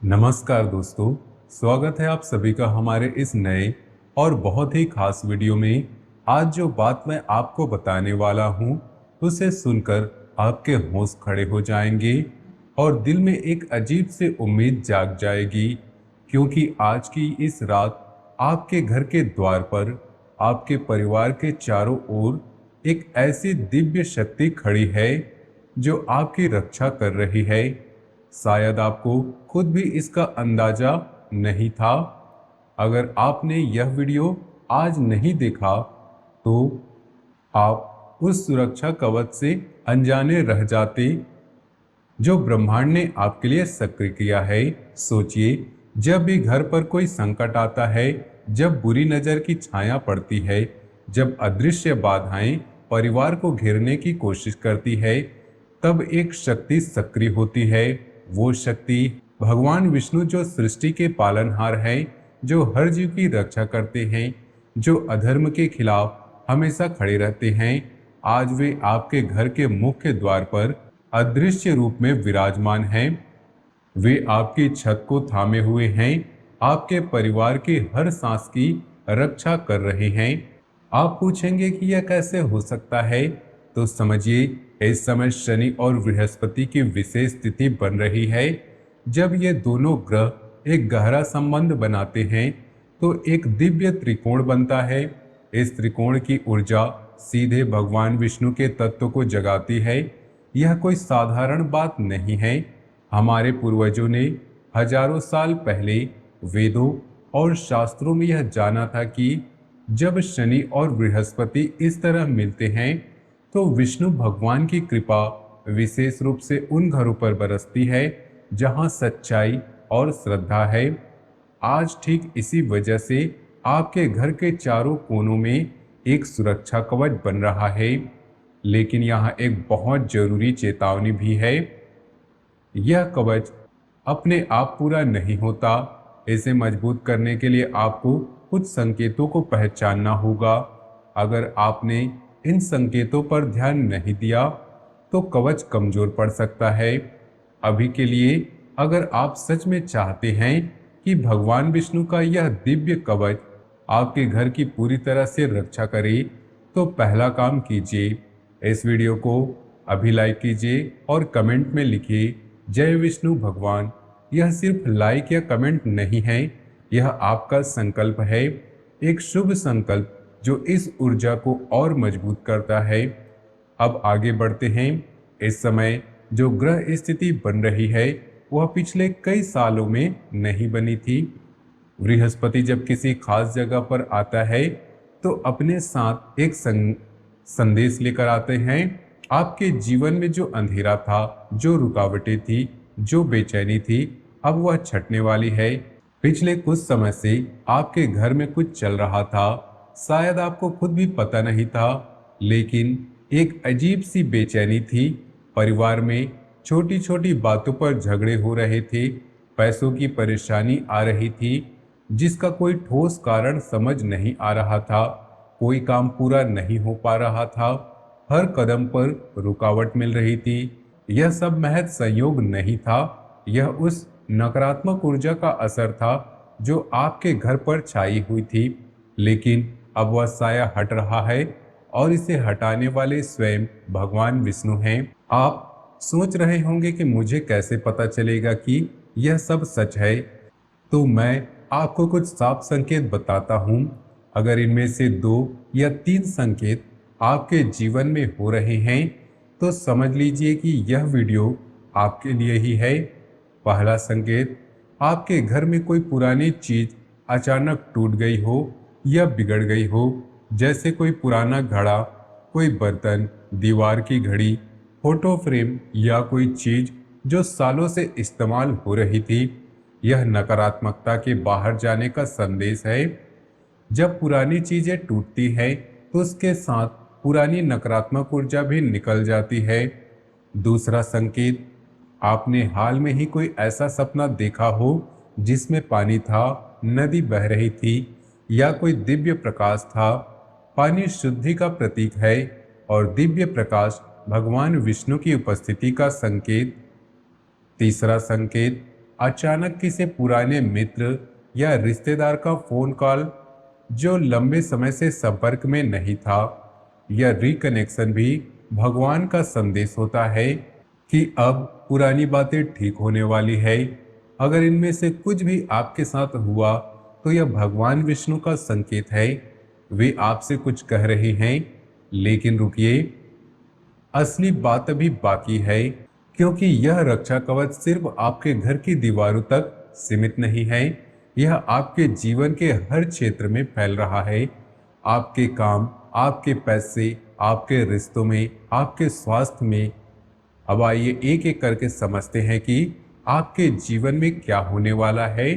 नमस्कार दोस्तों, स्वागत है आप सभी का हमारे इस नए और बहुत ही खास वीडियो में। आज जो बात मैं आपको बताने वाला हूँ, उसे सुनकर आपके होश खड़े हो जाएंगे और दिल में एक अजीब सी उम्मीद जाग जाएगी, क्योंकि आज की इस रात आपके घर के द्वार पर, आपके परिवार के चारों ओर एक ऐसी दिव्य शक्ति खड़ी है जो आपकी रक्षा कर रही है। शायद आपको खुद भी इसका अंदाजा नहीं था। अगर आपने यह वीडियो आज नहीं देखा तो आप उस सुरक्षा कवच से अनजाने रह जाते जो ब्रह्मांड ने आपके लिए सक्रिय किया है। सोचिए, जब भी घर पर कोई संकट आता है, जब बुरी नजर की छाया पड़ती है, जब अदृश्य बाधाएं परिवार को घेरने की कोशिश करती है, तब एक शक्ति सक्रिय होती है। वो शक्ति भगवान विष्णु, जो सृष्टि के पालनहार हैं, जो हर जीव की रक्षा करते हैं, जो अधर्म के खिलाफ हमेशा खड़े रहते हैं। आज वे आपके घर के मुख्य द्वार पर अदृश्य रूप में विराजमान हैं। वे आपकी छत को थामे हुए हैं, आपके परिवार की हर सांस की रक्षा कर रहे हैं। आप पूछेंगे कि यह कैसे हो सकता है, तो समझिए, इस समय शनि और बृहस्पति की विशेष स्थिति बन रही है। जब ये दोनों ग्रह एक गहरा संबंध बनाते हैं तो एक दिव्य त्रिकोण बनता है। इस त्रिकोण की ऊर्जा सीधे भगवान विष्णु के तत्व को जगाती है। यह कोई साधारण बात नहीं है। हमारे पूर्वजों ने हजारों साल पहले वेदों और शास्त्रों में यह जाना था कि जब शनि और बृहस्पति इस तरह मिलते हैं तो विष्णु भगवान की कृपा विशेष रूप से उन घरों पर बरसती है जहां सच्चाई और श्रद्धा है। आज ठीक इसी वजह से आपके घर के चारों कोनों में एक सुरक्षा कवच बन रहा है। लेकिन यहाँ एक बहुत जरूरी चेतावनी भी है। यह कवच अपने आप पूरा नहीं होता। इसे मजबूत करने के लिए आपको कुछ संकेतों को पहचानना होगा। अगर आपने इन संकेतों पर ध्यान नहीं दिया तो कवच कमजोर पड़ सकता है। अभी के लिए, अगर आप सच में चाहते हैं कि भगवान विष्णु का यह दिव्य कवच आपके घर की पूरी तरह से रक्षा करे, तो पहला काम कीजिए, इस वीडियो को अभी लाइक कीजिए और कमेंट में लिखिए जय विष्णु भगवान। यह सिर्फ लाइक या कमेंट नहीं है, यह आपका संकल्प है, एक शुभ संकल्प जो इस ऊर्जा को और मजबूत करता है। अब आगे बढ़ते हैं। इस समय जो ग्रह स्थिति बन रही है वह पिछले कई सालों में नहीं बनी थी। बृहस्पति जब किसी खास जगह पर आता है तो अपने साथ एक संदेश लेकर आते हैं। आपके जीवन में जो अंधेरा था, जो रुकावटें थी, जो बेचैनी थी, अब वह छटने वाली है। पिछले कुछ समय से आपके घर में कुछ चल रहा था, शायद आपको खुद भी पता नहीं था, लेकिन एक अजीब सी बेचैनी थी। परिवार में छोटी छोटी बातों पर झगड़े हो रहे थे, पैसों की परेशानी आ रही थी जिसका कोई ठोस कारण समझ नहीं आ रहा था, कोई काम पूरा नहीं हो पा रहा था, हर कदम पर रुकावट मिल रही थी। यह सब महज संयोग नहीं था, यह उस नकारात्मक ऊर्जा का असर था जो आपके घर पर छाई हुई थी। लेकिन अब वह साया हट रहा है और इसे हटाने वाले स्वयं भगवान विष्णु हैं। आप सोच रहे होंगे कि मुझे कैसे पता चलेगा कि यह सब सच है, तो मैं आपको कुछ साफ संकेत बताता हूँ। अगर इनमें से 2 या 3 संकेत आपके जीवन में हो रहे हैं तो समझ लीजिए कि यह वीडियो आपके लिए ही है। पहला संकेत, आपके घर में कोई पुरानी चीज अचानक टूट गई हो या बिगड़ गई हो, जैसे कोई पुराना घड़ा, कोई बर्तन, दीवार की घड़ी, फोटो फ्रेम या कोई चीज जो सालों से इस्तेमाल हो रही थी। यह नकारात्मकता के बाहर जाने का संदेश है। जब पुरानी चीजें टूटती है तो उसके साथ पुरानी नकारात्मक ऊर्जा भी निकल जाती है। दूसरा संकेत, आपने हाल में ही कोई ऐसा सपना देखा हो जिसमें पानी था, नदी बह रही थी या कोई दिव्य प्रकाश था। पानी शुद्धि का प्रतीक है और दिव्य प्रकाश भगवान विष्णु की उपस्थिति का संकेत। तीसरा संकेत, अचानक किसी पुराने मित्र या रिश्तेदार का फोन कॉल जो लंबे समय से संपर्क में नहीं था, यह रिकनेक्शन भी भगवान का संदेश होता है कि अब पुरानी बातें ठीक होने वाली है। अगर इनमें से कुछ भी आपके साथ हुआ तो यह भगवान विष्णु का संकेत है। वे आपसे कुछ कह रहे हैं, लेकिन रुकिए, असली बात अभी बाकी है, क्योंकि यह रक्षा कवच सिर्फ आपके घर की दीवारों तक सीमित नहीं है। यह आपके जीवन के हर क्षेत्र में फैल रहा है। आपके काम, आपके पैसे, आपके रिश्तों में, आपके स्वास्थ्य में। अब आइए एक एक करके समझते हैं कि आपके जीवन में क्या होने वाला है।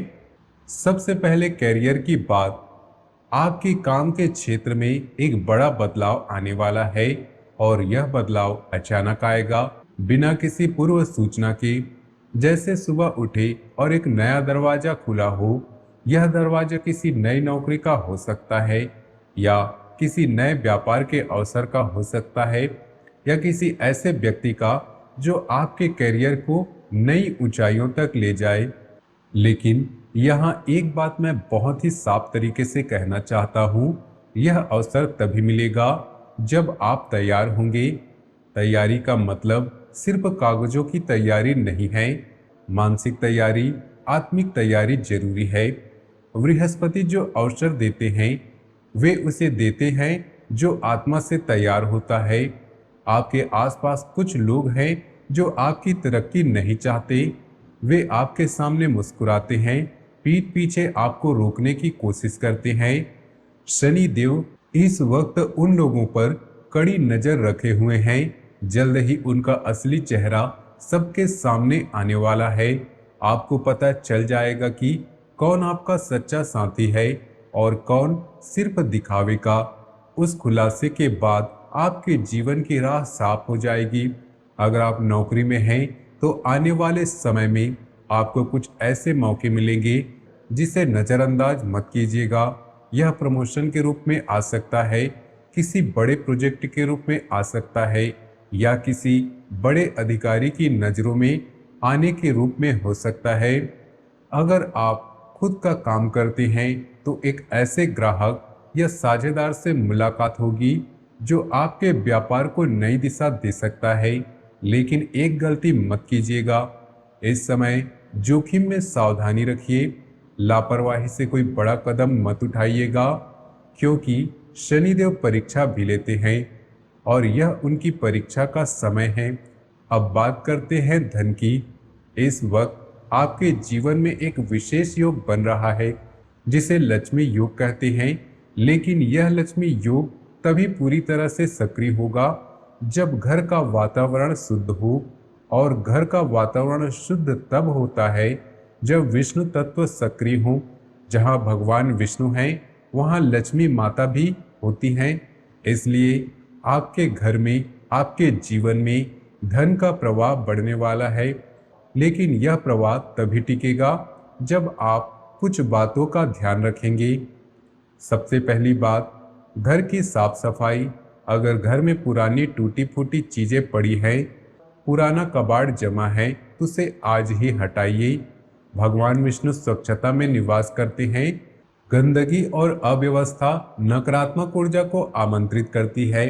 सबसे पहले कैरियर की बात। आपके काम के क्षेत्र में एक बड़ा बदलाव आने वाला है और यह बदलाव अचानक आएगा, बिना किसी पूर्व सूचना के। जैसे सुबह उठे और एक नया दरवाजा खुला हो। यह दरवाजा किसी नई नौकरी का हो सकता है, या किसी नए व्यापार के अवसर का हो सकता है, या किसी ऐसे व्यक्ति का जो आपके करियर को नई ऊंचाइयों तक ले जाए। लेकिन यहाँ एक बात मैं बहुत ही साफ तरीके से कहना चाहता हूँ, यह अवसर तभी मिलेगा जब आप तैयार होंगे। तैयारी का मतलब सिर्फ कागजों की तैयारी नहीं है, मानसिक तैयारी, आत्मिक तैयारी जरूरी है। बृहस्पति जो अवसर देते हैं, वे उसे देते हैं जो आत्मा से तैयार होता है। आपके आसपास कुछ लोग हैं जो आपकी तरक्की नहीं चाहते। वे आपके सामने मुस्कुराते हैं, पीठ पीछे आपको रोकने की कोशिश करते हैं। शनि देव इस वक्त उन लोगों पर कड़ी नजर रखे हुए हैं। जल्द ही उनका असली चेहरा सबके सामने आने वाला है। आपको पता चल जाएगा कि कौन आपका सच्चा साथी है और कौन सिर्फ दिखावे का। उस खुलासे के बाद आपके जीवन की राह साफ हो जाएगी। अगर आप नौकरी में हैं तो आने वाले समय में आपको कुछ ऐसे मौके मिलेंगे जिसे नज़रअंदाज मत कीजिएगा। यह प्रमोशन के रूप में आ सकता है, किसी बड़े प्रोजेक्ट के रूप में आ सकता है, या किसी बड़े अधिकारी की नज़रों में आने के रूप में हो सकता है। अगर आप खुद का काम करते हैं तो एक ऐसे ग्राहक या साझेदार से मुलाकात होगी जो आपके व्यापार को नई दिशा दे सकता है। लेकिन एक गलती मत कीजिएगा, इस समय जोखिम में सावधानी रखिए। लापरवाही से कोई बड़ा कदम मत उठाइएगा, क्योंकि शनिदेव परीक्षा भी लेते हैं और यह उनकी परीक्षा का समय है। अब बात करते हैं धन की। इस वक्त आपके जीवन में एक विशेष योग बन रहा है जिसे लक्ष्मी योग कहते हैं। लेकिन यह लक्ष्मी योग तभी पूरी तरह से सक्रिय होगा जब घर का वातावरण शुद्ध हो, और घर का वातावरण शुद्ध तब होता है जब विष्णु तत्व सक्रिय हो। जहाँ भगवान विष्णु हैं वहाँ लक्ष्मी माता भी होती हैं। इसलिए आपके घर में, आपके जीवन में धन का प्रवाह बढ़ने वाला है। लेकिन यह प्रवाह तभी टिकेगा जब आप कुछ बातों का ध्यान रखेंगे। सबसे पहली बात, घर की साफ सफाई। अगर घर में पुरानी टूटी फूटी चीजें पड़ी हैं, पुराना कबाड़ जमा है, तो उसे आज ही हटाइए। भगवान विष्णु स्वच्छता में निवास करते हैं। गंदगी और अव्यवस्था नकारात्मक ऊर्जा को आमंत्रित करती है।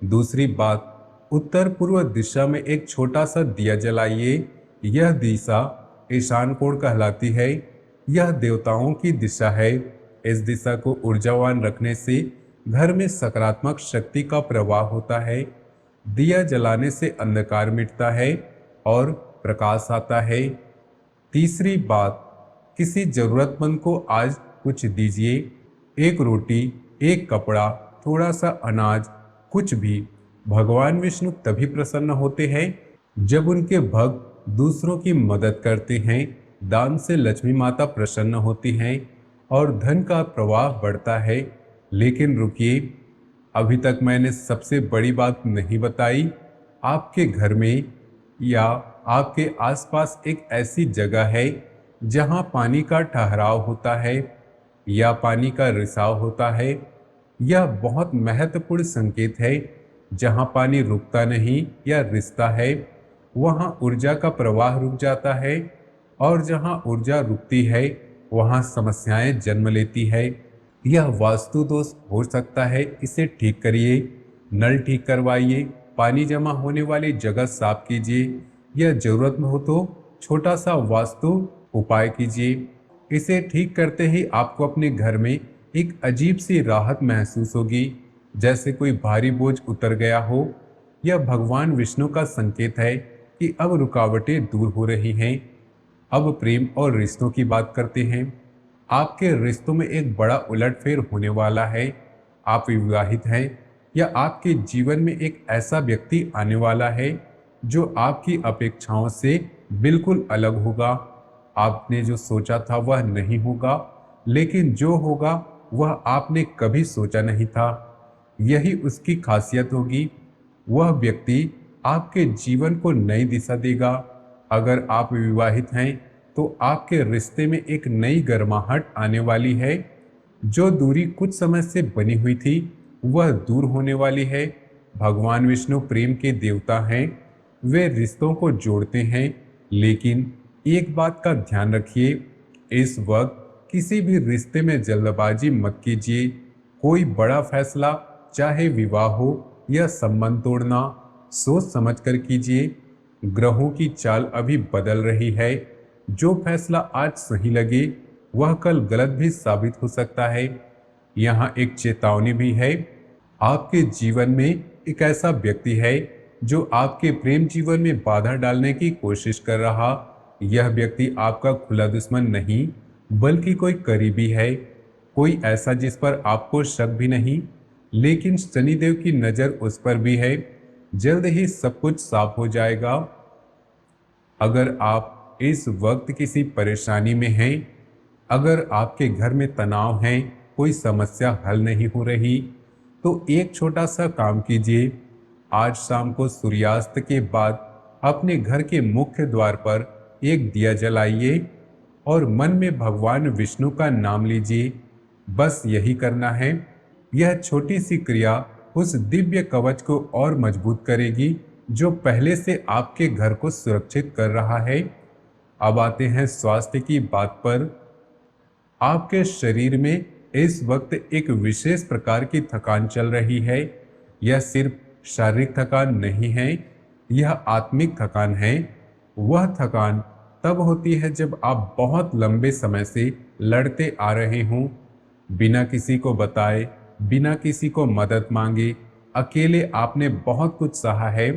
दूसरी बात, उत्तर पूर्व दिशा में एक छोटा सा दिया जलाइए। यह दिशा ईशान कोण कहलाती है। यह देवताओं की दिशा है। इस दिशा को ऊर्जावान रखने से घर में सकारात्मक शक्ति का प्रवाह होता है। दिया जलाने से अंधकार मिटता है और प्रकाश आता है। तीसरी बात, किसी जरूरतमंद को आज कुछ दीजिए। एक रोटी, एक कपड़ा, थोड़ा सा अनाज, कुछ भी। भगवान विष्णु तभी प्रसन्न होते हैं जब उनके भक्त दूसरों की मदद करते हैं। दान से लक्ष्मी माता प्रसन्न होती हैं और धन का प्रवाह बढ़ता है। लेकिन रुकिए, अभी तक मैंने सबसे बड़ी बात नहीं बताई। आपके घर में या आपके आसपास एक ऐसी जगह है जहां पानी का ठहराव होता है या पानी का रिसाव होता है। यह बहुत महत्वपूर्ण संकेत है। जहां पानी रुकता नहीं या रिसता है, वहां ऊर्जा का प्रवाह रुक जाता है। और जहाँ ऊर्जा रुकती है वहाँ समस्याएं जन्म लेती है। यह वास्तु दोष हो सकता है, इसे ठीक करिए। नल ठीक करवाइए, पानी जमा होने वाली जगह साफ कीजिए, या जरूरत हो तो छोटा सा वास्तु उपाय कीजिए। इसे ठीक करते ही आपको अपने घर में एक अजीब सी राहत महसूस होगी, जैसे कोई भारी बोझ उतर गया हो। यह भगवान विष्णु का संकेत है कि अब रुकावटें दूर हो रही हैं। अब प्रेम और रिश्तों की बात करते हैं। आपके रिश्तों में एक बड़ा उलटफेर होने वाला है। आप विवाहित हैं या आपके जीवन में एक ऐसा व्यक्ति आने वाला है जो आपकी अपेक्षाओं से बिल्कुल अलग होगा। आपने जो सोचा था वह नहीं होगा, लेकिन जो होगा वह आपने कभी सोचा नहीं था। यही उसकी खासियत होगी। वह व्यक्ति आपके जीवन को नई दिशा देगा। अगर आप विवाहित हैं तो आपके रिश्ते में एक नई गर्माहट आने वाली है। जो दूरी कुछ समय से बनी हुई थी वह दूर होने वाली है। भगवान विष्णु प्रेम के देवता हैं। वे रिश्तों को जोड़ते हैं, लेकिन एक बात का ध्यान रखिए, इस वक्त किसी भी रिश्ते में जल्दबाजी मत कीजिए। कोई बड़ा फैसला, चाहे विवाह हो या संबंध तोड़ना, सोच समझकर कीजिए। ग्रहों की चाल अभी बदल रही है। जो फैसला आज सही लगे वह कल गलत भी साबित हो सकता है। यहाँ एक चेतावनी भी है। आपके जीवन में एक ऐसा व्यक्ति है जो आपके प्रेम जीवन में बाधा डालने की कोशिश कर रहा। यह व्यक्ति आपका खुला दुश्मन नहीं, बल्कि कोई करीबी है। कोई ऐसा जिस पर आपको शक भी नहीं, लेकिन शनिदेव की नज़र उस पर भी है। जल्द ही सब कुछ साफ हो जाएगा। अगर आप इस वक्त किसी परेशानी में हैं, अगर आपके घर में तनाव है, कोई समस्या हल नहीं हो रही, तो एक छोटा सा काम कीजिए। आज शाम को सूर्यास्त के बाद अपने घर के मुख्य द्वार पर एक दिया जलाइए और मन में भगवान विष्णु का नाम लीजिए। बस यही करना है। यह छोटी सी क्रिया उस दिव्य कवच को और मजबूत करेगी जो पहले से आपके घर को सुरक्षित कर रहा है। अब आते हैं स्वास्थ्य की बात पर। आपके शरीर में इस वक्त एक विशेष प्रकार की थकान चल रही है। यह सिर्फ शारीरिक थकान नहीं है, यह आत्मिक थकान है। वह थकान तब होती है जब आप बहुत लंबे समय से लड़ते आ रहे हों, बिना किसी को बताए, बिना किसी को मदद मांगे। अकेले आपने बहुत कुछ सहा है,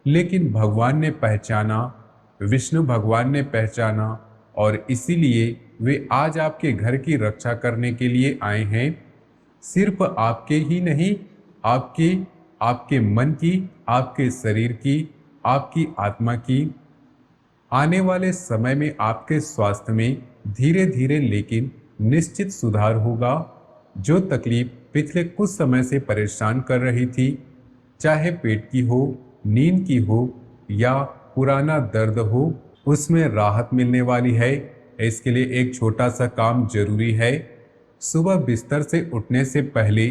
लेकिन भगवान ने पहचाना, विष्णु भगवान ने पहचाना, और इसीलिए वे आज आपके घर की रक्षा करने के लिए आए हैं। सिर्फ आपके ही नहीं, आपके मन की, आपके शरीर की, आपकी आत्मा की। आने वाले समय में आपके स्वास्थ्य में धीरे धीरे लेकिन निश्चित सुधार होगा। जो तकलीफ पिछले कुछ समय से परेशान कर रही थी, चाहे पेट की हो, नींद की हो या पुराना दर्द हो, उसमें राहत मिलने वाली है। इसके लिए एक छोटा सा काम जरूरी है। सुबह बिस्तर से उठने से पहले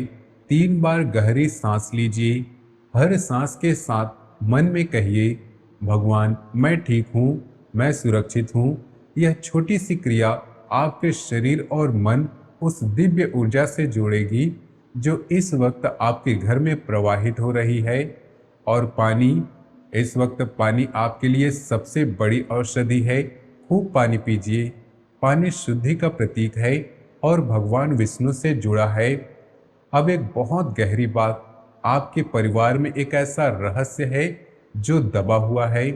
3 बार गहरी सांस लीजिए। हर सांस के साथ मन में कहिए, भगवान मैं ठीक हूँ, मैं सुरक्षित हूँ। यह छोटी सी क्रिया आपके शरीर और मन उस दिव्य ऊर्जा से जोड़ेगी जो इस वक्त आपके घर में प्रवाहित हो रही है। और पानी, इस वक्त पानी आपके लिए सबसे बड़ी औषधि है। खूब पानी पीजिए। पानी शुद्धि का प्रतीक है और भगवान विष्णु से जुड़ा है। अब एक बहुत गहरी बात, आपके परिवार में एक ऐसा रहस्य है जो दबा हुआ है।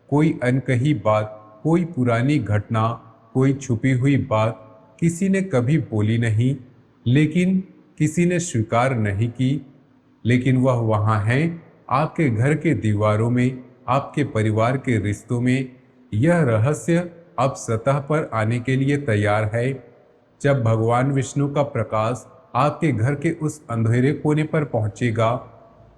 कोई अनकही बात, कोई पुरानी घटना, कोई छुपी हुई बात किसी ने कभी बोली नहीं, लेकिन किसी ने स्वीकार नहीं की, लेकिन वह वहाँ है, आपके घर के दीवारों में, आपके परिवार के रिश्तों में। यह रहस्य अब सतह पर आने के लिए तैयार है। जब भगवान विष्णु का प्रकाश आपके घर के उस अंधेरे कोने पर पहुंचेगा,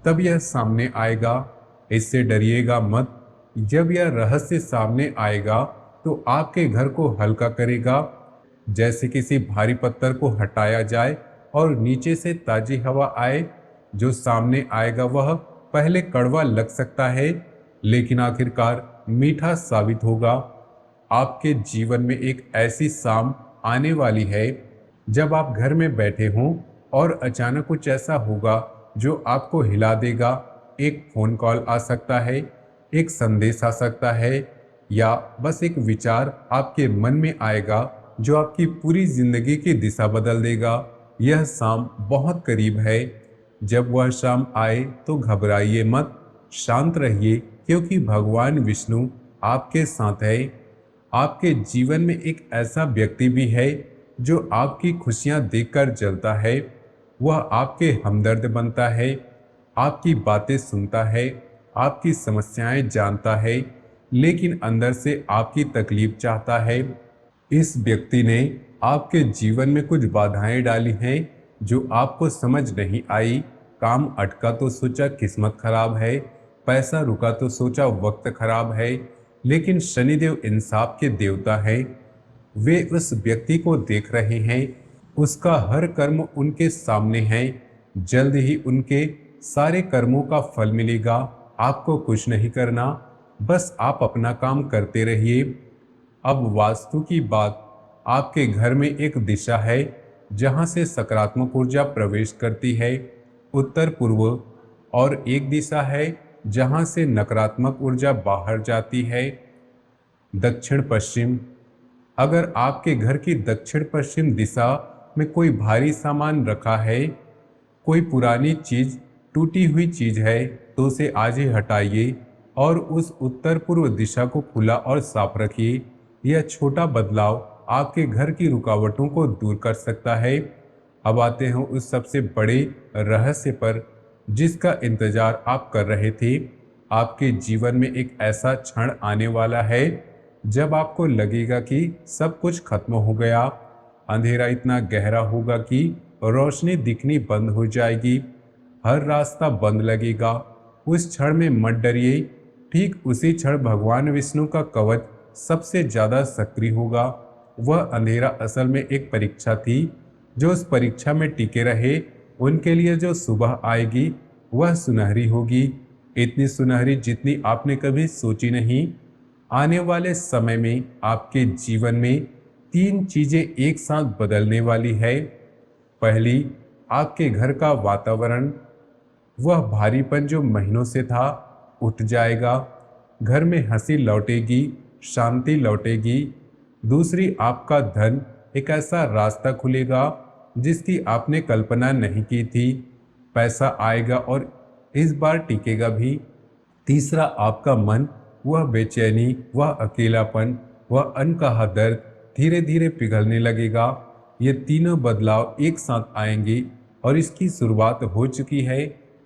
तब यह सामने आएगा। इससे डरिएगा मत। जब यह रहस्य सामने आएगा तो आपके घर को हल्का करेगा, जैसे किसी भारी पत्थर को हटाया जाए और नीचे से ताजी हवा आए। जो सामने आएगा वह पहले कड़वा लग सकता है, लेकिन आखिरकार मीठा साबित होगा। आपके जीवन में एक ऐसी शाम आने वाली है जब आप घर में बैठे हों और अचानक कुछ ऐसा होगा जो आपको हिला देगा। एक फ़ोन कॉल आ सकता है, एक संदेश आ सकता है, या बस एक विचार आपके मन में आएगा जो आपकी पूरी ज़िंदगी की दिशा बदल देगा। यह शाम बहुत करीब है। जब वह शाम आए तो घबराइए मत, शांत रहिए, क्योंकि भगवान विष्णु आपके साथ है। आपके जीवन में एक ऐसा व्यक्ति भी है जो आपकी खुशियां देखकर जलता है। वह आपके हमदर्द बनता है, आपकी बातें सुनता है, आपकी समस्याएं जानता है, लेकिन अंदर से आपकी तकलीफ चाहता है। इस व्यक्ति ने आपके जीवन में कुछ बाधाएं डाली हैं जो आपको समझ नहीं आई। काम अटका तो सोचा किस्मत खराब है, पैसा रुका तो सोचा वक्त खराब है, लेकिन शनिदेव इंसाफ के देवता है। वे उस व्यक्ति को देख रहे हैं, उसका हर कर्म उनके सामने है। जल्द ही उनके सारे कर्मों का फल मिलेगा। आपको कुछ नहीं करना, बस आप अपना काम करते रहिए। अब वास्तु की बात, आपके घर में एक दिशा है जहां से सकारात्मक ऊर्जा प्रवेश करती है, उत्तर पूर्व, और एक दिशा है जहां से नकारात्मक ऊर्जा बाहर जाती है, दक्षिण पश्चिम। अगर आपके घर की दक्षिण पश्चिम दिशा में कोई भारी सामान रखा है, कोई पुरानी चीज, टूटी हुई चीज है, तो उसे आज ही हटाइए और उस उत्तर पूर्व दिशा को खुला और साफ रखिए। यह छोटा बदलाव आपके घर की रुकावटों को दूर कर सकता है। अब आते हैं उस सबसे बड़े रहस्य पर जिसका इंतजार आप कर रहे थे। आपके जीवन में एक ऐसा क्षण आने वाला है जब आपको लगेगा कि सब कुछ खत्म हो गया। अंधेरा इतना गहरा होगा कि रोशनी दिखनी बंद हो जाएगी, हर रास्ता बंद लगेगा। उस क्षण में मत डरिए, ठीक उसी क्षण भगवान विष्णु का कवच सबसे ज्यादा सक्रिय होगा। वह अंधेरा असल में एक परीक्षा थी। जो उस परीक्षा में टिके रहे उनके लिए जो सुबह आएगी वह सुनहरी होगी, इतनी सुनहरी जितनी आपने कभी सोची नहीं। आने वाले समय में आपके जीवन में 3 चीजें एक साथ बदलने वाली है। पहली, आपके घर का वातावरण, वह भारीपन जो महीनों से था उठ जाएगा। घर में हंसी लौटेगी, शांति लौटेगी। दूसरी, आपका धन, एक ऐसा रास्ता खुलेगा जिसकी आपने कल्पना नहीं की थी। पैसा आएगा और इस बार टिकेगा भी। तीसरा, आपका मन, वह बेचैनी, वह अकेलापन, वह अनकहा दर्द धीरे धीरे पिघलने लगेगा। ये तीनों बदलाव एक साथ आएंगे और इसकी शुरुआत हो चुकी है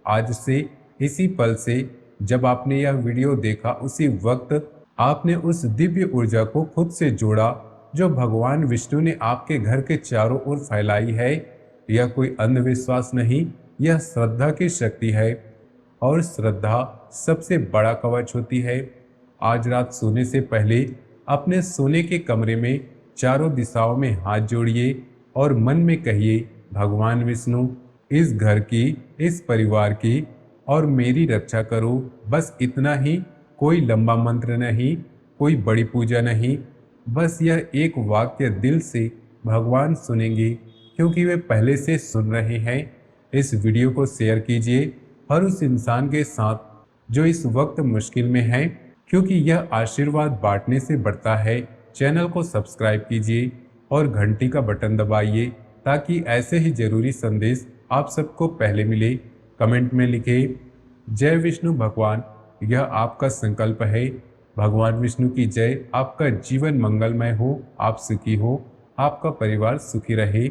आज से। इसी पल से जब आपने यह वीडियो देखा उसी वक्त आपने उस दिव्य ऊर्जा को खुद से जोड़ा जो भगवान विष्णु ने आपके घर के चारों ओर फैलाई है। यह कोई अंधविश्वास नहीं, यह श्रद्धा की शक्ति है, और श्रद्धा सबसे बड़ा कवच होती है। आज रात सोने से पहले अपने सोने के कमरे में चारों दिशाओं में हाथ जोड़िए और मन में कहिए, भगवान विष्णु, इस घर की, इस परिवार की और मेरी रक्षा करो। बस इतना ही, कोई लंबा मंत्र नहीं, कोई बड़ी पूजा नहीं, बस यह एक वाक्य दिल से भगवान सुनेंगे क्योंकि वे पहले से सुन रहे हैं। इस वीडियो को शेयर कीजिए हर उस इंसान के साथ जो इस वक्त मुश्किल में है, क्योंकि यह आशीर्वाद बांटने से बढ़ता है। चैनल को सब्सक्राइब कीजिए और घंटी का बटन दबाइए ताकि ऐसे ही जरूरी संदेश आप सबको पहले मिले। कमेंट में लिखें, जय विष्णु भगवान, यह आपका संकल्प है। भगवान विष्णु की जय। आपका जीवन मंगलमय हो, आप सुखी हो, आपका परिवार सुखी रहे।